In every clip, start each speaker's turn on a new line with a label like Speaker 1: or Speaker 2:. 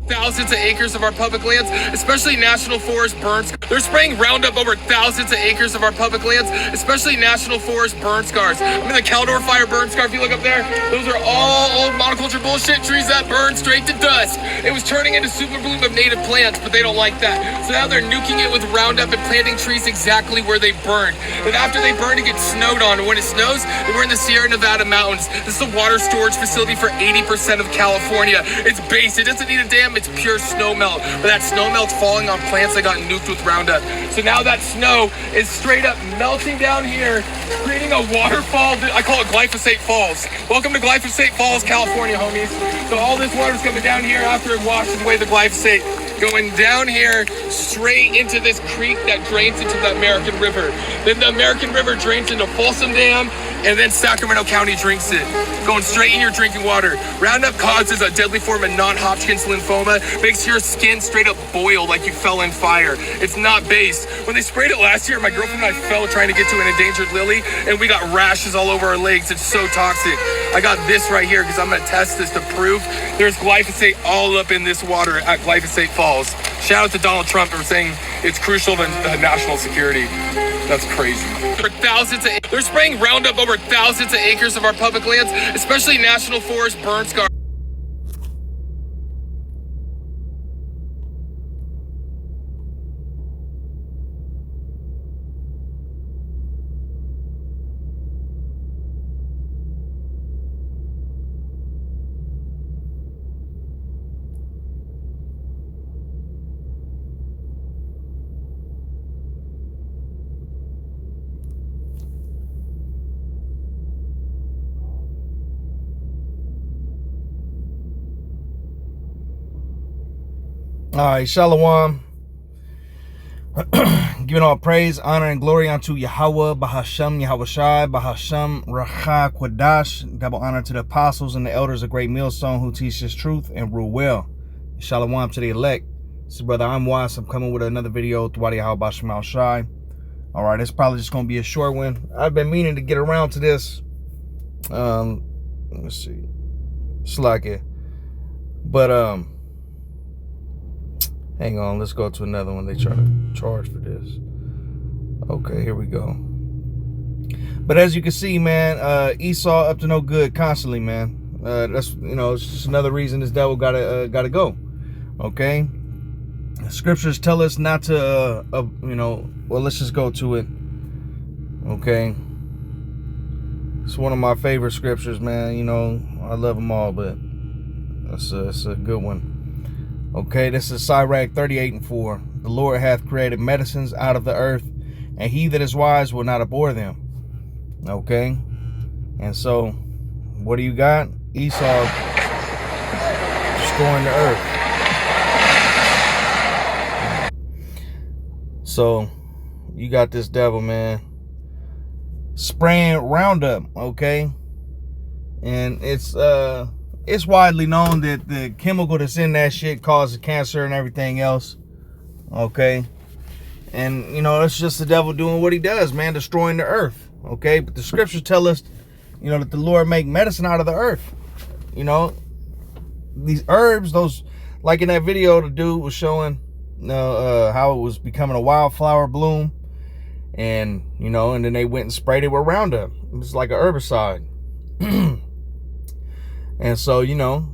Speaker 1: thousands of acres of our public lands, especially national forest burns. They're spraying Roundup over thousands of acres of our public lands, especially national forest burn scars. I mean, the Caldor fire burn scar, if you look up there, those are all old monoculture bullshit trees that burn straight to dust. It was turning into super bloom of native plants, but they don't like that. So now they're nuking it with Roundup and planting trees exactly where they burned. And after they burn, it gets snowed on. And when it snows, we're in the Sierra Nevada mountains. This is a water storage facility for 80% of California. It's base. It doesn't need a dam. It's pure snow melt. But that snow melt's falling on plants that got nuked with Roundup. So now that snow is straight up melting down here, creating a waterfall. I call it Glyphosate Falls. Welcome to Glyphosate Falls, California, homies. So all this water's coming down here after it washes away the glyphosate, going down here straight into this creek that drains into the American River. Then the American River drains into Folsom Dam, and then Sacramento County drinks it, going straight in your drinking water. Roundup causes a deadly form of non-Hodgkin's lymphoma, makes your skin straight up boil like you fell in fire. It's not based. When they sprayed it last year, my girlfriend and I fell trying to get to an endangered lily, and we got rashes all over our legs. It's so toxic. I got this right here because I'm gonna test this to prove there's glyphosate all up in this water at Glyphosate Falls. Shout out to Donald Trump for saying it's crucial to national security. That's crazy. They're spraying Roundup over thousands of acres of our public lands, especially national forest burn scars.
Speaker 2: All right, Shalom. Giving all praise, honor, and glory unto Yahweh, Bahashem, Yahweh Shai, Bahashem, Racha, Quadash. Double honor to the apostles and the elders of Great Millstone who teach this truth and rule well. Shalom to the elect. This is Brother I'm Wise. I'm coming with another video throughout Yahweh Bahashem Shai. All right, it's probably just going to be a short one. I've been meaning to get around to this. Let's see. Slack it. But, hang on, let's go to another one. They try to charge for this. Okay, here we go. But as you can see, man, Esau up to no good constantly, man. That's, you know, it's just another reason this devil gotta go. Okay, scriptures tell us not to, you know. Well, let's just go to it. Okay, it's one of my favorite scriptures, man. You know, I love them all, but it's a good one. Okay, this is Sirach 38:4. The Lord hath created medicines out of the earth, and he that is wise will not abhor them. Okay, and so what do you got? Esau destroying the earth. So you got this devil, man, spraying Roundup. Okay, and it's widely known that the chemical that's in that shit causes cancer and everything else. Okay. And, you know, it's just the devil doing what he does, man, destroying the earth. Okay. But the scriptures tell us, you know, that the Lord make medicine out of the earth. You know, these herbs, those, like in that video, the dude was showing how it was becoming a wildflower bloom. And, you know, and then they went and sprayed it with Roundup. It was like a herbicide. And so, you know,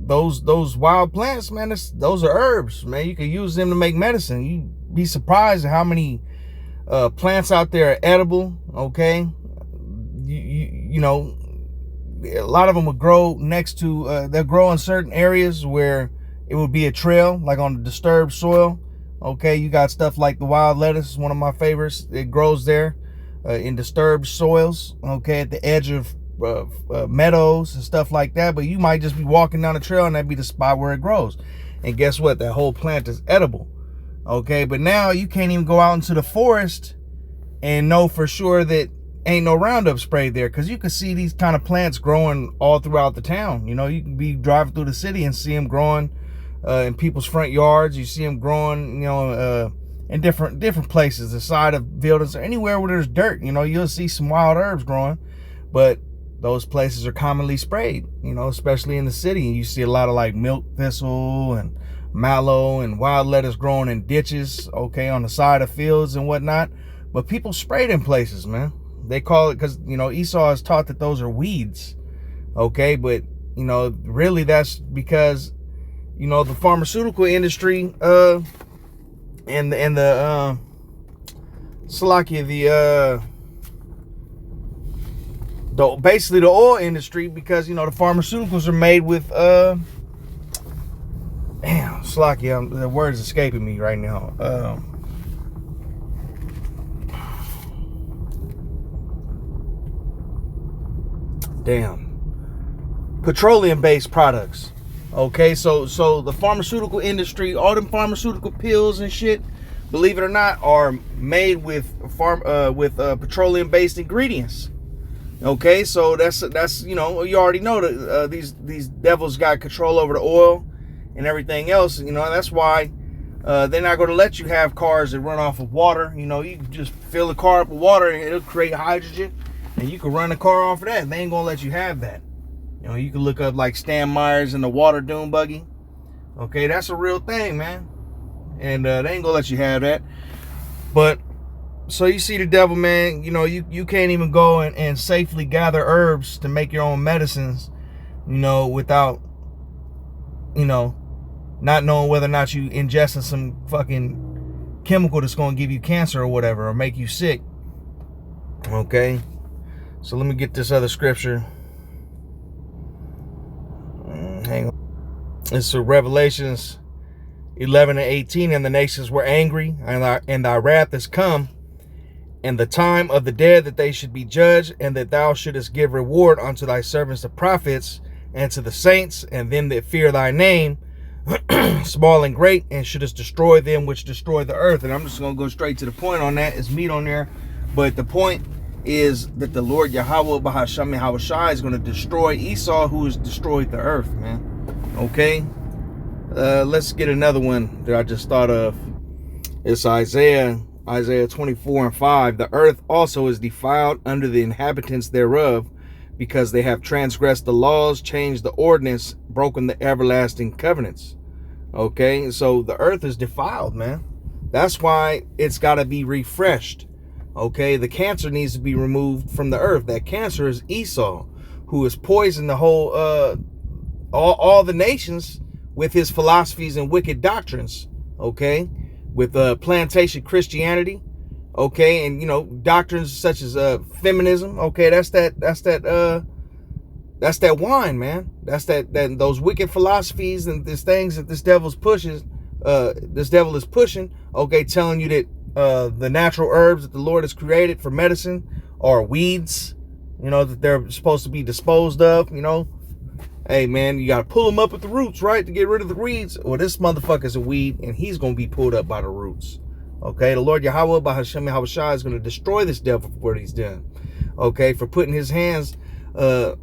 Speaker 2: those wild plants, man, those are herbs, man. You can use them to make medicine. You'd be surprised at how many plants out there are edible, okay? You know, a lot of them would grow next to, they'll grow in certain areas where it would be a trail, like on the disturbed soil, okay? You got stuff like the wild lettuce, one of my favorites. It grows there in disturbed soils, okay, at the edge of meadows and stuff like that. But you might just be walking down the trail and that'd be the spot where it grows, and guess what, that whole plant is edible. Okay, but now you can't even go out into the forest and know for sure that ain't no Roundup sprayed there, because you can see these kind of plants growing all throughout the town. You know, you can be driving through the city and see them growing in people's front yards. You see them growing, you know, in different places, the side of buildings or anywhere where there's dirt. You know, you'll see some wild herbs growing. But those places are commonly sprayed, you know, especially in the city. You see a lot of like milk thistle and mallow and wild lettuce growing in ditches, okay, on the side of fields and whatnot. But people spray them places, man. They call it, because, you know, Esau is taught that those are weeds, okay? But, you know, really that's because, you know, the pharmaceutical industry and the Salakia, basically the oil industry, because, you know, the pharmaceuticals are made with damn, Salakia, the word is escaping me right now. Petroleum-based products. Okay, so the pharmaceutical industry, all them pharmaceutical pills and shit, believe it or not, are made with petroleum-based ingredients. Okay, so that's you know, you already know that these devils got control over the oil and everything else. You know, that's why they're not going to let you have cars that run off of water. You know, you can just fill the car up with water and it'll create hydrogen, and you can run the car off of that. They ain't going to let you have that. You know, you can look up like Stan Myers and the water dune buggy. Okay, that's a real thing, man. And they ain't gonna let you have that. But, so you see the devil, man, you know, you can't even go and safely gather herbs to make your own medicines, you know, without, you know, not knowing whether or not you ingesting some fucking chemical that's gonna give you cancer or whatever, or make you sick. Okay, so let me get this other scripture. Hang on. It's Revelations 11:18. And the nations were angry, and thy wrath is come, and the time of the dead that they should be judged, and that thou shouldest give reward unto thy servants the prophets, and to the saints, and them that fear thy name, small and great, and shouldest destroy them which destroy the earth. And I'm just going to go straight to the point on that. It's meat on there. But the point is that the Lord Yahweh Bahasham Yahushai is going to destroy Esau, who has destroyed the earth, man. Okay? Let's get another one that I just thought of. It's Isaiah 24:5. The earth also is defiled under the inhabitants thereof, because they have transgressed the laws, changed the ordinance, broken the everlasting covenants. Okay? So the earth is defiled, man. That's why it's got to be refreshed. Okay, the cancer needs to be removed from the earth. That cancer is Esau, who has poisoned the whole, all the nations with his philosophies and wicked doctrines. Okay, with plantation Christianity. Okay, and you know, doctrines such as feminism. Okay, that's that wine, man. That's that those wicked philosophies and these things that this devil is pushing. Okay, telling you that the natural herbs that the Lord has created for medicine are weeds, you know, that they're supposed to be disposed of. You know, hey man, you gotta pull them up at the roots, right, to get rid of the weeds. Well, this motherfucker's a weed, and he's gonna be pulled up by the roots. Okay, the Lord Yahweh Bahasham Yahushai is gonna destroy this devil for what he's done. Okay, for putting his hands to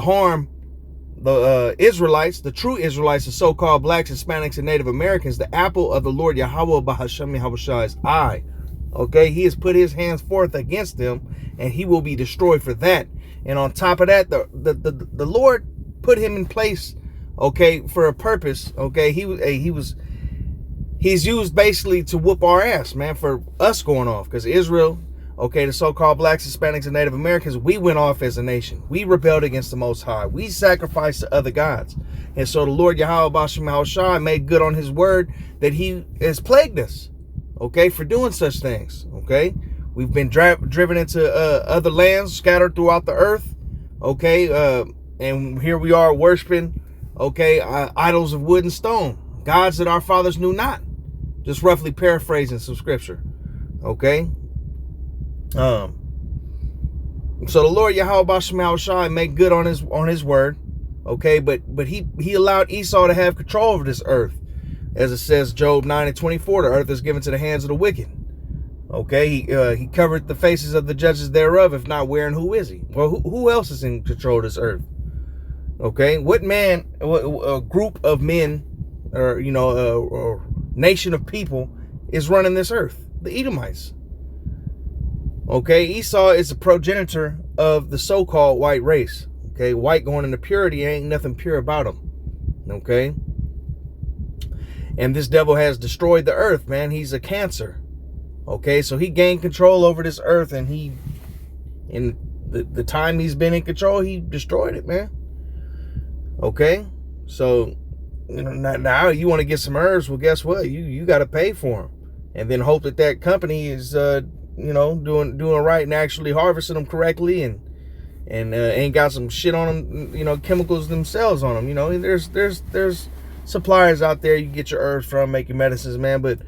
Speaker 2: harm the Israelites, the true Israelites, the so-called blacks, Hispanics, and Native Americans. The apple of the Lord Yahweh Bahasham Yahushai's eye. Okay, he has put his hands forth against them, and he will be destroyed for that. And on top of that, the Lord put him in place, okay, for a purpose. Okay, he's used basically to whoop our ass, man, for us going off, because Israel, okay, the so-called blacks, Hispanics, and Native Americans, we went off as a nation. We rebelled against the Most High. We sacrificed to other gods. And so the Lord Yahweh Basham Yahushai made good on his word that he has plagued us, okay, for doing such things, okay? We've been driven into other lands scattered throughout the earth, okay? And here we are worshiping, okay, idols of wood and stone, gods that our fathers knew not. Just roughly paraphrasing some scripture, okay? So the Lord Yahweh Basham Yahushai made good on his word, okay, but he allowed Esau to have control over this earth, as it says Job 9:24. The earth is given to the hands of the wicked. Okay, he covered the faces of the judges thereof. If not, where and who is he? Well, who else is in control of this earth? Okay, what man, a group of men, or you know, a nation of people is running this earth? The Edomites. Okay, Esau is a progenitor of the so-called white race. Okay, white going into purity, ain't nothing pure about him. Okay, and this devil has destroyed the earth, man. He's a cancer. Okay, so he gained control over this earth, and in the time he's been in control, he destroyed it, man. Okay, so now you want to get some herbs. Well, guess what? You got to pay for them, and then hope that company is doing right and actually harvesting them correctly, and ain't got some shit on them, chemicals themselves on them. There's suppliers out there you can get your herbs from, make your medicines, man. But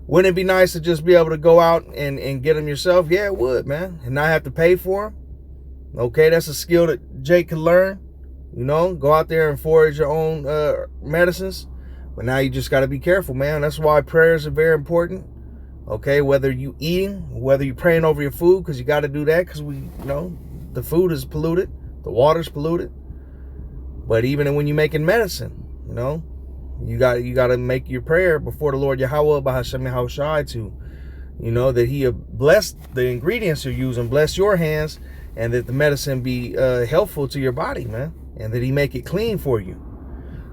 Speaker 2: wouldn't it be nice to just be able to go out and get them yourself? Yeah, it would, man, and not have to pay for them. Okay, that's a skill that Jake can learn. Go out there and forage your own medicines. But now you just got to be careful, man. That's why prayers are very important. Okay, whether you eating, whether you praying over your food, because you got to do that, because the food is polluted, the water's polluted. But even when you're making medicine, you got to make your prayer before the Lord Yahweh Bahashem Yahushai to, that He bless the ingredients you're using, bless your hands, and that the medicine be helpful to your body, man, and that He make it clean for you.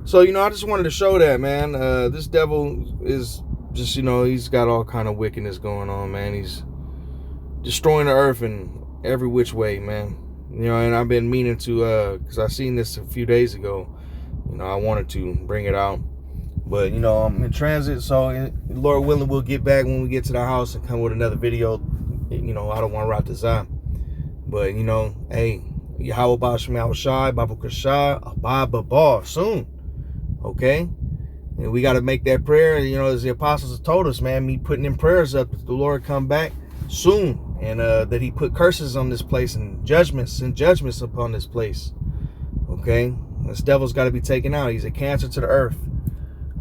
Speaker 2: So, I just wanted to show that, man. This devil is just, he's got all kind of wickedness going on, man. He's destroying the earth in every which way, man. And I've been meaning to, because I seen this a few days ago. I wanted to bring it out. But, I'm in transit, so Lord willing, we'll get back when we get to the house and come with another video. I don't want to rock the Zion. But, hey, Yahweh Bashem Yahushai, Babu Kashai, Abba soon. Okay? And we got to make that prayer, as the apostles have told us, man, me putting in prayers up that the Lord come back soon. And that He put curses on this place and judgments upon this place. Okay? This devil's got to be taken out. He's a cancer to the earth.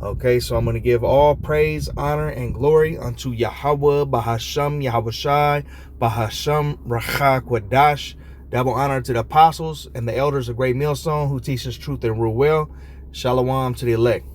Speaker 2: Okay, so I'm going to give all praise, honor, and glory unto Yahweh, Bahasham, Yahushai, Bahasham, Racha, Kwadash. Double honor to the apostles and the elders of Great Millstone who teach us truth and rule well. Shalom to the elect.